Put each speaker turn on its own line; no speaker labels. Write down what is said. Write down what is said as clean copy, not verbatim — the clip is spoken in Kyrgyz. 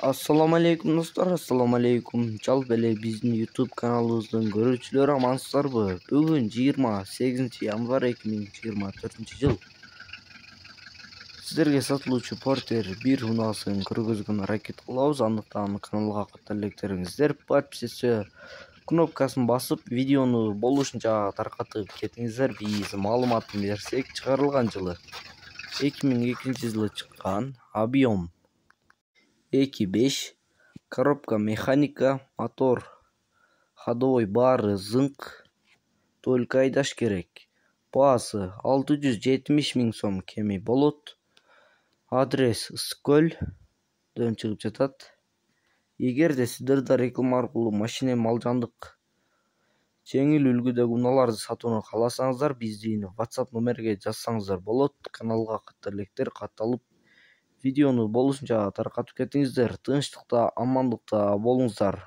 Assalamu alaikum dostlar, assalamu alaikum. Жалпы эле биздин YouTube каналыбыздын көрүүчүлөрү амансыздарбы? Бүгүн 28 январь 2024-жыл. Сиздерге сатылуучу Porter 1 унаасын көргөзгөнү аракет кылабыз. Андыктан каналга катар электериңиздер, подписаться кнопкасын басып, видеону болушунча таркатып кетиңиздер. Биз маалыматын берсек, чыгарылган жылы 2002-жылы чыккан, объем 2.5, коробка механика, мотор ходовой баары зынк, только айдаш керек. Баасы 670 000 сом кеми болот. Адрес Ысык-Көлдөн чыгып жатат. Эгерде сиздерде реклама аркылуу машина малжандык жеңил үлгүдөгү унааларды сатууну кааласаңыздар, биздин WhatsApp номерге жазсаңыздар болот. Каналга катар электер катталып, видеону болушунча таркатып кетиңиздер. Тынчтыкта, амандыкта болуңуздар.